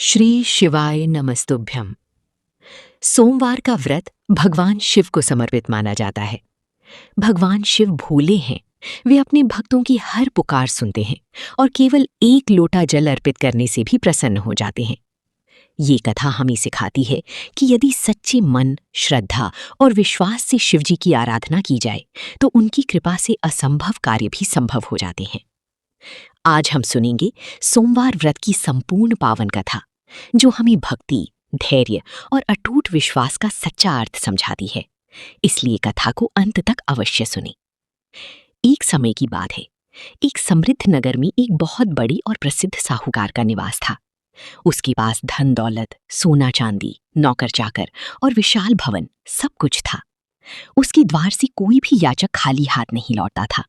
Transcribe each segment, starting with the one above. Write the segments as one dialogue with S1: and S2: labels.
S1: श्री शिवाय नमस्तुभ्यम। सोमवार का व्रत भगवान शिव को समर्पित माना जाता है। भगवान शिव भोले हैं। वे अपने भक्तों की हर पुकार सुनते हैं और केवल एक लोटा जल अर्पित करने से भी प्रसन्न हो जाते हैं। ये कथा हमें सिखाती है कि यदि सच्चे मन, श्रद्धा और विश्वास से शिव जी की आराधना की जाए तो उनकी कृपा से असंभव कार्य भी संभव हो जाते हैं। आज हम सुनेंगे सोमवार व्रत की संपूर्ण पावन कथा, जो हमें भक्ति, धैर्य और अटूट विश्वास का सच्चा अर्थ समझाती है। इसलिए कथा को अंत तक अवश्य सुनें। एक समय की बात है। एक समृद्ध नगर में एक बहुत बड़ी और प्रसिद्ध साहूकार का निवास था। उसके पास धन दौलत, सोना चांदी, नौकर चाकर और विशाल भवन सब कुछ था। उसके द्वार से कोई भी याचक खाली हाथ नहीं लौटता था।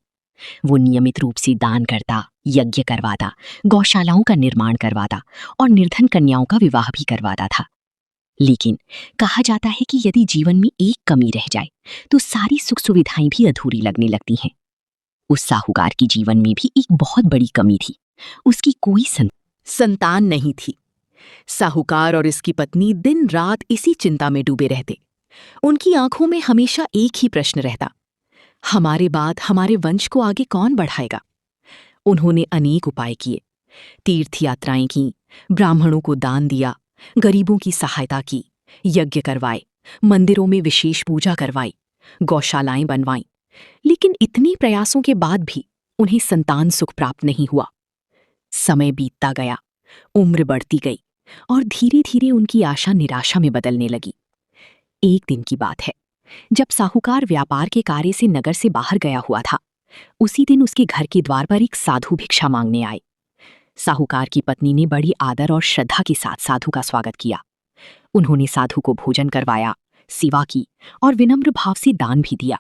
S1: वो नियमित रूप से दान करता, यज्ञ करवाता, गौशालाओं का निर्माण करवाता और निर्धन कन्याओं का विवाह भी करवाता था। लेकिन कहा जाता है कि यदि जीवन में एक कमी रह जाए तो सारी सुख सुविधाएं भी अधूरी लगने लगती हैं। उस साहूकार की जीवन में भी एक बहुत बड़ी कमी थी। उसकी कोई संतान नहीं थी। साहूकार और इसकी पत्नी दिन रात इसी चिंता में डूबे रहते। उनकी आंखों में हमेशा एक ही प्रश्न रहता, हमारे बाद हमारे वंश को आगे कौन बढ़ाएगा। उन्होंने अनेक उपाय किए, तीर्थ यात्राएं की, ब्राह्मणों को दान दिया, गरीबों की सहायता की, यज्ञ करवाए, मंदिरों में विशेष पूजा करवाई, गौशालाएं बनवाईं। लेकिन इतने प्रयासों के बाद भी उन्हें संतान सुख प्राप्त नहीं हुआ। समय बीतता गया, उम्र बढ़ती गई और धीरे धीरे उनकी आशा निराशा में बदलने लगी। एक दिन की बात है, जब साहूकार व्यापार के कार्य से नगर से बाहर गया हुआ था। उसी दिन उसके घर के द्वार पर एक साधु भिक्षा मांगने आए। साहूकार की पत्नी ने बड़ी आदर और श्रद्धा के साथ साधु का स्वागत किया। उन्होंने साधु को भोजन करवाया, सेवा की और विनम्र भाव से दान भी दिया।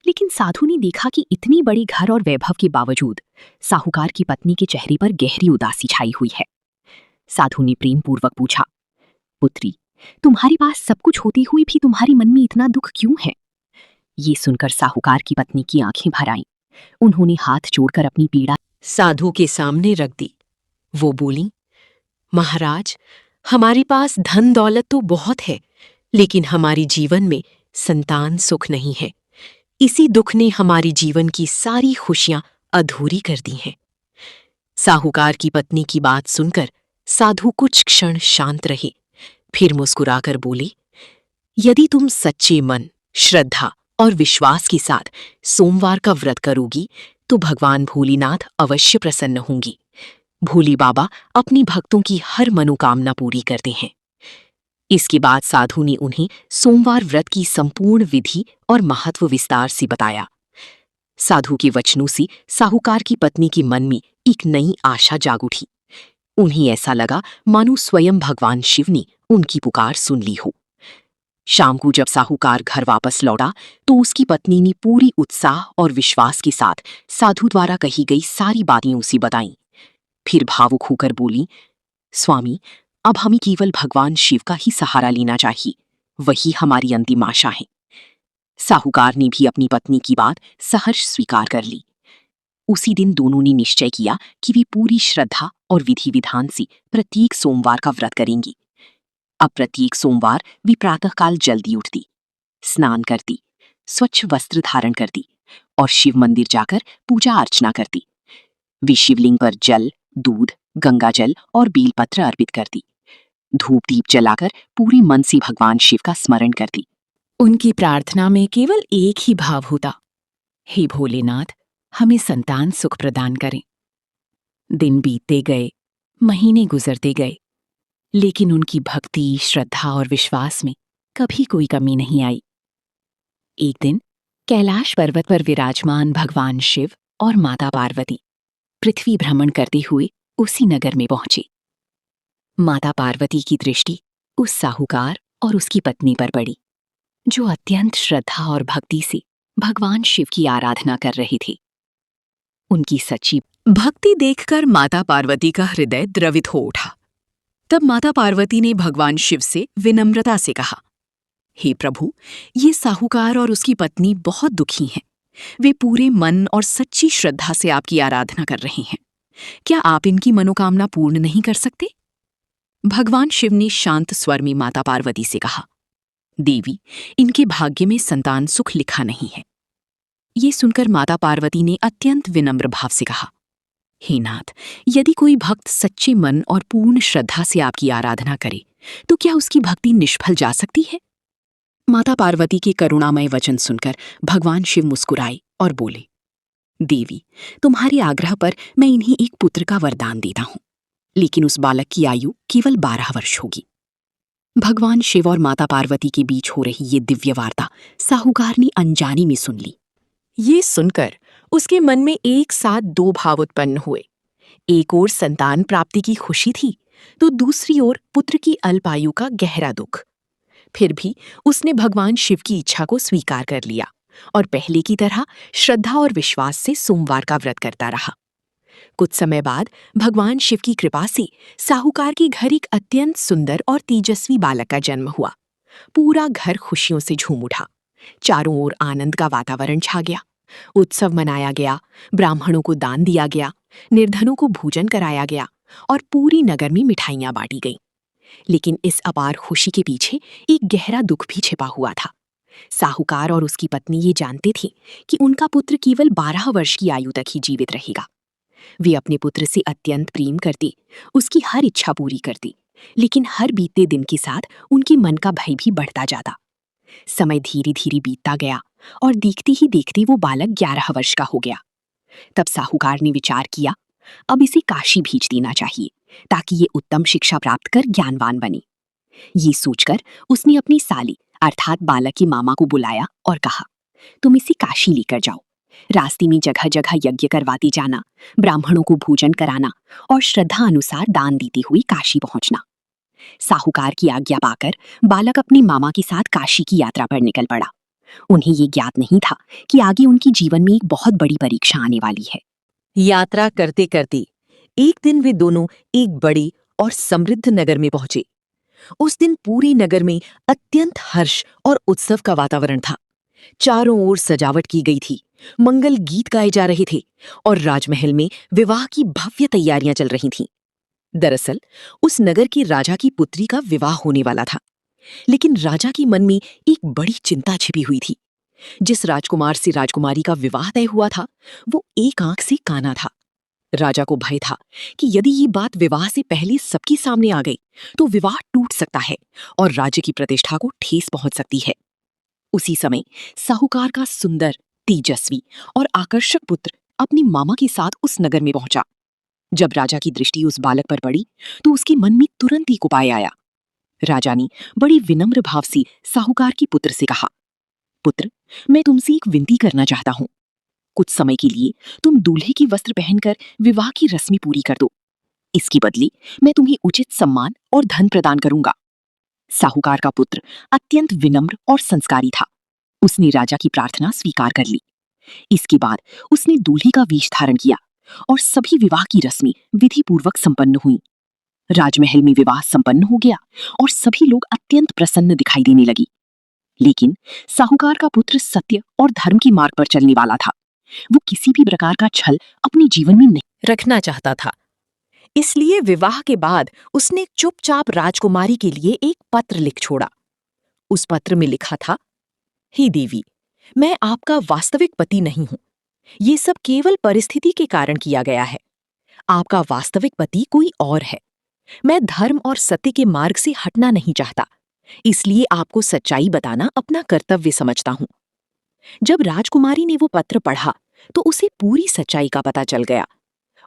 S1: लेकिन साधु ने देखा कि इतनी बड़ी घर और वैभव के बावजूद साहूकार की पत्नी के चेहरे पर गहरी उदासी छाई हुई है। साधु ने प्रेम पूर्वक पूछा, पुत्री, तुम्हारे पास सब कुछ होते हुए भी तुम्हारे मन में इतना दुख क्यों है? ये सुनकर साहूकार की पत्नी की आंखें भर आईं। उन्होंने हाथ जोड़कर अपनी पीड़ा साधु के सामने रख दी। वो बोली, महाराज, हमारे पास धन दौलत तो बहुत है, लेकिन हमारी जीवन में संतान सुख नहीं है। इसी दुख ने हमारी जीवन की सारी खुशियां अधूरी कर दी हैं। साहूकार की पत्नी की बात सुनकर साधु कुछ क्षण शांत रहे, फिर मुस्कुराकर बोले, यदि तुम सच्चे मन, श्रद्धा और विश्वास के साथ सोमवार का व्रत करोगी तो भगवान भोलेनाथ अवश्य प्रसन्न होंगी। भोले बाबा अपनी भक्तों की हर मनोकामना पूरी करते हैं। इसके बाद साधु ने उन्हें सोमवार व्रत की संपूर्ण विधि और महत्व विस्तार से बताया। साधु के वचनों से साहूकार की पत्नी के मन में एक नई आशा जाग उठी। उन्हें ऐसा लगा मानो स्वयं भगवान शिव ने उनकी पुकार सुन ली हो। शाम को जब साहूकार घर वापस लौटा तो उसकी पत्नी ने पूरी उत्साह और विश्वास के साथ साधु द्वारा कही गई सारी बातें उसे बताईं। फिर भावुक होकर बोली, स्वामी, अब हमें केवल भगवान शिव का ही सहारा लेना चाहिए। वही हमारी अंतिम आशा है। साहूकार ने भी अपनी पत्नी की बात सहर्ष स्वीकार कर ली। उसी दिन दोनों ने निश्चय किया कि वे पूरी श्रद्धा और विधि विधान से प्रत्येक सोमवार का व्रत करेंगी। अब प्रत्येक सोमवार वे प्रातःकाल जल्दी उठती, स्नान करती, स्वच्छ वस्त्र धारण करती और शिव मंदिर जाकर पूजा अर्चना करती। वे शिवलिंग पर जल, दूध, गंगा जल और बेलपत्र अर्पित करती। धूप दीप जलाकर पूरे मन से भगवान शिव का स्मरण करती। उनकी प्रार्थना में केवल एक ही भाव होता, हे भोलेनाथ, हमें संतान सुख प्रदान करें। दिन बीतते गए, महीने गुजरते गए, लेकिन उनकी भक्ति, श्रद्धा और विश्वास में कभी कोई कमी नहीं आई। एक दिन कैलाश पर्वत पर विराजमान भगवान शिव और माता पार्वती पृथ्वी भ्रमण करते हुए उसी नगर में पहुंचे। माता पार्वती की दृष्टि उस साहूकार और उसकी पत्नी पर पड़ी, जो अत्यंत श्रद्धा और भक्ति से भगवान शिव की आराधना कर रहे थे। उनकी सच्ची भक्ति देखकर माता पार्वती का हृदय द्रवित हो उठा। तब माता पार्वती ने भगवान शिव से विनम्रता से कहा, हे प्रभु, ये साहूकार और उसकी पत्नी बहुत दुखी हैं। वे पूरे मन और सच्ची श्रद्धा से आपकी आराधना कर रहे हैं। क्या आप इनकी मनोकामना पूर्ण नहीं कर सकते? भगवान शिव ने शांत स्वर में माता पार्वती से कहा, देवी, इनके भाग्य में संतान सुख लिखा नहीं है। ये सुनकर माता पार्वती ने अत्यंत विनम्र भाव से कहा, हे नाथ, यदि कोई भक्त सच्चे मन और पूर्ण श्रद्धा से आपकी आराधना करे तो क्या उसकी भक्ति निष्फल जा सकती है? माता पार्वती के करुणामय वचन सुनकर भगवान शिव मुस्कुराए और बोले, देवी, तुम्हारे आग्रह पर मैं इन्हें एक पुत्र का वरदान देता हूं, लेकिन उस बालक की आयु केवल 12 वर्ष होगी। भगवान शिव और माता पार्वती के बीच हो रही ये दिव्य वार्ता साहूकार ने अनजाने में सुन ली। ये सुनकर उसके मन में एक साथ दो भाव उत्पन्न हुए। एक ओर संतान प्राप्ति की खुशी थी, तो दूसरी ओर पुत्र की अल्पायु का गहरा दुख। फिर भी उसने भगवान शिव की इच्छा को स्वीकार कर लिया और पहले की तरह श्रद्धा और विश्वास से सोमवार का व्रत करता रहा। कुछ समय बाद भगवान शिव की कृपा से साहूकार के घर एक अत्यंत सुंदर और तेजस्वी बालक का जन्म हुआ। पूरा घर खुशियों से झूम उठा। चारों ओर आनंद का वातावरण छा गया। उत्सव मनाया गया, ब्राह्मणों को दान दिया गया, निर्धनों को भोजन कराया गया और पूरी नगर में मिठाइयां बांटी गईं। लेकिन इस अपार खुशी के पीछे एक गहरा दुख भी छिपा हुआ था। साहूकार और उसकी पत्नी ये जानते थे कि उनका पुत्र केवल 12 वर्ष की आयु तक ही जीवित रहेगा। वे अपने पुत्र से अत्यंत प्रेम करते, उसकी हर इच्छा पूरी करती, लेकिन हर बीतते दिन के साथ उनके मन का भय भी बढ़ता जाता। समय धीरे धीरे बीतता गया और देखते ही देखते वो बालक 11 वर्ष का हो गया। तब साहूकार ने विचार किया, अब इसे काशी भेज देना चाहिए ताकि ये उत्तम शिक्षा प्राप्त कर ज्ञानवान बने। ये सोचकर उसने अपनी साली अर्थात बालक की मामा को बुलाया और कहा, तुम इसे काशी लेकर जाओ। रास्ते में जगह जगह यज्ञ करवाते जाना, ब्राह्मणों को भोजन कराना और श्रद्धा अनुसार दान देते हुए काशी पहुंचना। साहूकार की आज्ञा पाकर बालक अपने मामा के साथ काशी की यात्रा पर निकल पड़ा। उन्हें ये ज्ञात नहीं था कि आगे उनके जीवन में एक बहुत बड़ी परीक्षा आने वाली है। यात्रा करते करते एक दिन वे दोनों एक बड़े और समृद्ध नगर में पहुंचे। उस दिन पूरे नगर में अत्यंत हर्ष और उत्सव का वातावरण था। चारों ओर सजावट की गई थी, मंगल गीत गाए जा रहे थे और राजमहल में विवाह की भव्य तैयारियां चल रही थीं। दरअसल उस नगर के राजा की पुत्री का विवाह होने वाला था, लेकिन राजा के मन में एक बड़ी चिंता छिपी हुई थी। जिस राजकुमार से राजकुमारी का विवाह तय हुआ था, वो एक आंख से काना था। राजा को भय था कि यदि ये बात विवाह से पहले सबके सामने आ गई तो विवाह टूट सकता है और राज्य की प्रतिष्ठा को ठेस पहुंच सकती है। उसी समय साहूकार का सुंदर, तेजस्वी और आकर्षक पुत्र अपनी मामा के साथ उस नगर में पहुंचा। जब राजा की दृष्टि उस बालक पर पड़ी तो उसके मन में तुरंत एक उपाय आया। राजा ने बड़ी विनम्र भाव से साहूकार के पुत्र से कहा, पुत्र, मैं तुमसे एक विनती करना चाहता हूं। कुछ समय के लिए तुम दूल्हे की वस्त्र पहनकर विवाह की रस्में पूरी कर दो। इसके बदले मैं तुम्हें उचित सम्मान और धन प्रदान करूंगा। साहूकार का पुत्र अत्यंत विनम्र और संस्कारी था। उसने राजा की प्रार्थना स्वीकार कर ली। इसके बाद उसने दूल्हे का वेश धारण किया और सभी विवाह की रस्में विधिपूर्वक संपन्न हुई। राजमहल में विवाह संपन्न हो गया और सभी लोग अत्यंत प्रसन्न दिखाई देने लगे। लेकिन साहूकार का पुत्र सत्य और धर्म के मार्ग पर चलने वाला था। वो किसी भी प्रकार का छल अपने जीवन में नहीं रखना चाहता था। इसलिए विवाह के बाद उसने चुपचाप राजकुमारी के लिए एक पत्र लिख छोड़ा। उस पत्र में लिखा था, हे देवी, मैं आपका वास्तविक पति नहीं हूं। ये सब केवल परिस्थिति के कारण किया गया है। आपका वास्तविक पति कोई और है। मैं धर्म और सत्य के मार्ग से हटना नहीं चाहता, इसलिए आपको सच्चाई बताना अपना कर्तव्य समझता हूं। जब राजकुमारी ने वो पत्र पढ़ा तो उसे पूरी सच्चाई का पता चल गया।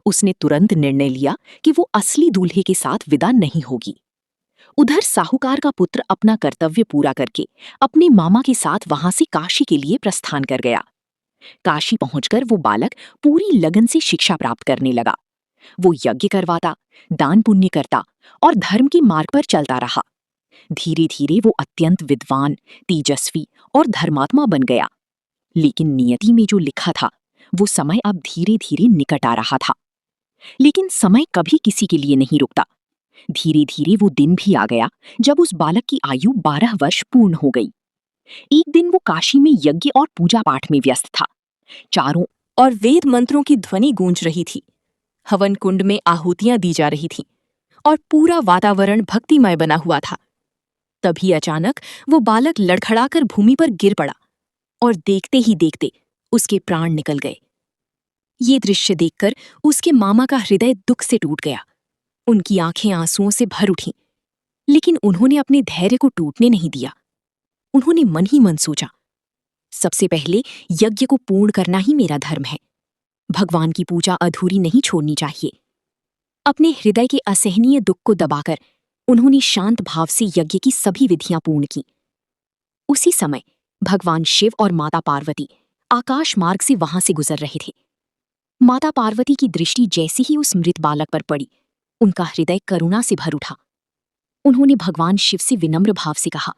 S1: उसने तुरंत निर्णय लिया कि वो असली दूल्हे के साथ विदा नहीं होगी। उधर साहूकार का पुत्र अपना कर्तव्य पूरा करके अपने मामा के साथ वहां से काशी के लिए प्रस्थान कर गया। काशी पहुंचकर वो बालक पूरी लगन से शिक्षा प्राप्त करने लगा। वो यज्ञ करवाता, दान पुण्य करता और धर्म के मार्ग पर चलता रहा। धीरे धीरे वो अत्यंत विद्वान, तेजस्वी और धर्मात्मा बन गया। लेकिन नियति में जो लिखा था वो समय अब धीरे धीरे निकट आ रहा था। लेकिन समय कभी किसी के लिए नहीं रुकता। धीरे धीरे वो दिन भी आ गया जब उस बालक की आयु 12 वर्ष पूर्ण हो गई। एक दिन वो काशी में यज्ञ और पूजा पाठ में व्यस्त था। चारों और वेद मंत्रों की ध्वनि गूंज रही थी। हवन कुंड में आहुतियां दी जा रही थीं
S2: और पूरा वातावरण भक्तिमय बना हुआ था। तभी अचानक वो बालक लड़खड़ाकर भूमि पर गिर पड़ा और देखते ही देखते उसके प्राण निकल गए। ये दृश्य देखकर उसके मामा का हृदय दुख से टूट गया। उनकी आंखें आंसुओं से भर उठीं, लेकिन उन्होंने अपने धैर्य को टूटने नहीं दिया। उन्होंने मन ही मन सोचा, सबसे पहले यज्ञ को पूर्ण करना ही मेरा धर्म है। भगवान की पूजा अधूरी नहीं छोड़नी चाहिए। अपने हृदय के असहनीय दुख को दबाकर उन्होंने शांत भाव से यज्ञ की सभी विधियां पूर्ण की। उसी समय भगवान शिव और माता पार्वती आकाश मार्ग से वहां से गुजर रहे थे। माता पार्वती की दृष्टि जैसे ही उस मृत बालक पर पड़ी, उनका हृदय करुणा से भर उठा। उन्होंने भगवान शिव से विनम्र भाव से कहा,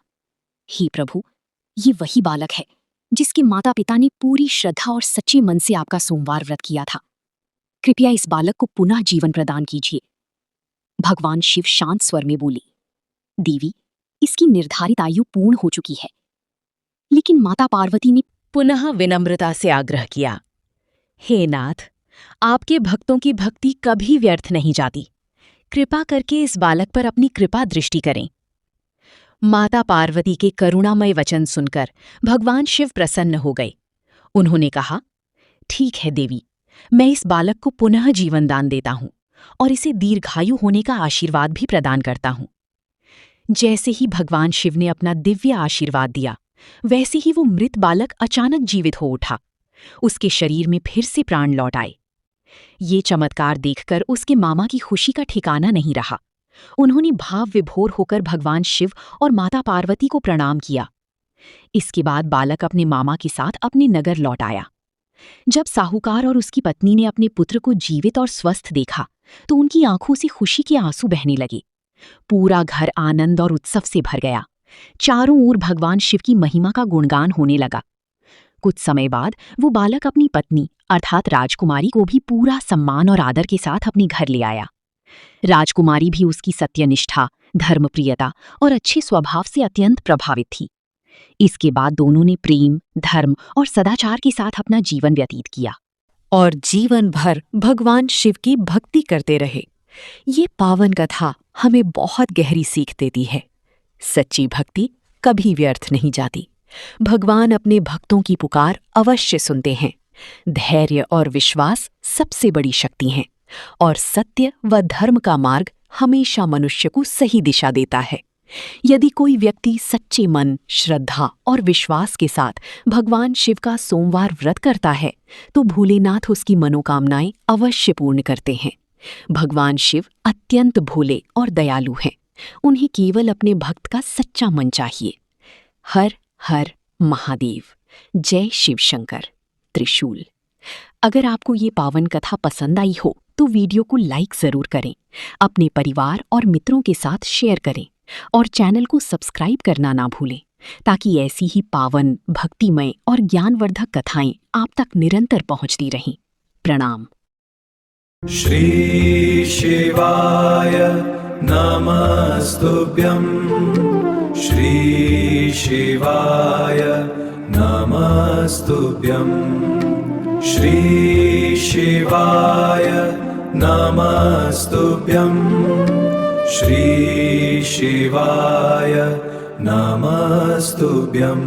S2: हे प्रभु, ये वही बालक है जिसके माता पिता ने पूरी श्रद्धा और सच्चे मन से आपका सोमवार व्रत किया था। कृपया इस बालक को पुनः जीवन प्रदान कीजिए। भगवान शिव शांत स्वर में बोले, देवी, इसकी निर्धारित आयु पूर्ण हो चुकी है। लेकिन माता पार्वती ने
S1: पुनः विनम्रता से आग्रह किया, हे नाथ, आपके भक्तों की भक्ति कभी व्यर्थ नहीं जाती। कृपा करके इस बालक पर अपनी कृपा दृष्टि करें। माता पार्वती के करुणामय वचन सुनकर भगवान शिव प्रसन्न हो गए। उन्होंने कहा, ठीक है देवी, मैं इस बालक को पुनः जीवन दान देता हूं और इसे दीर्घायु होने का आशीर्वाद भी प्रदान करता हूं। जैसे ही भगवान शिव ने अपना दिव्य आशीर्वाद दिया, वैसे ही वो मृत बालक अचानक जीवित हो उठा। उसके शरीर में फिर से प्राण लौट आए। ये चमत्कार देखकर उसके मामा की खुशी का ठिकाना नहीं रहा। उन्होंने भाव विभोर होकर भगवान शिव और माता पार्वती को प्रणाम किया। इसके बाद बालक अपने मामा के साथ अपने नगर लौट आया। जब साहूकार और उसकी पत्नी ने अपने पुत्र को जीवित और स्वस्थ देखा, तो उनकी आंखों से खुशी के आंसू बहने लगे। पूरा घर आनंद और उत्सव से भर गया। चारों ओर भगवान शिव की महिमा का गुणगान होने लगा। कुछ समय बाद वो बालक अपनी पत्नी अर्थात राजकुमारी को भी पूरा सम्मान और आदर के साथ अपने घर ले आया। राजकुमारी भी उसकी सत्यनिष्ठा, धर्मप्रियता और अच्छे स्वभाव से अत्यंत प्रभावित थी। इसके बाद दोनों ने प्रेम, धर्म और सदाचार के साथ अपना जीवन व्यतीत किया और जीवन भर भगवान शिव की भक्ति करते रहे। ये पावन कथा हमें बहुत गहरी सीख देती है। सच्ची भक्ति कभी व्यर्थ नहीं जाती। भगवान अपने भक्तों की पुकार अवश्य सुनते हैं। धैर्य और विश्वास सबसे बड़ी शक्ति हैं और सत्य व धर्म का मार्ग हमेशा मनुष्य को सही दिशा देता है। यदि कोई व्यक्ति सच्चे मन, श्रद्धा और विश्वास के साथ भगवान शिव का सोमवार व्रत करता है, तो भोलेनाथ उसकी मनोकामनाएं अवश्य पूर्ण करते हैं। भगवान शिव अत्यंत भोले और दयालु हैं। उन्हें केवल अपने भक्त का सच्चा मन चाहिए। हर हर महादेव। जय शिव शंकर। त्रिशूल। अगर आपको ये पावन कथा पसंद आई हो तो वीडियो को लाइक जरूर करें, अपने परिवार और मित्रों के साथ शेयर करें और चैनल को सब्सक्राइब करना ना भूलें, ताकि ऐसी ही पावन, भक्तिमय और ज्ञानवर्धक कथाएं आप तक निरंतर पहुंचती रहें। प्रणाम।
S3: श्री शिवाय नमस्तुभ्यं। श्री शिवाय नमस्तुभ्यं। श्री शिवाय नमस्तुभ्यं। श्री शिवाय नमस्तुभ्यं।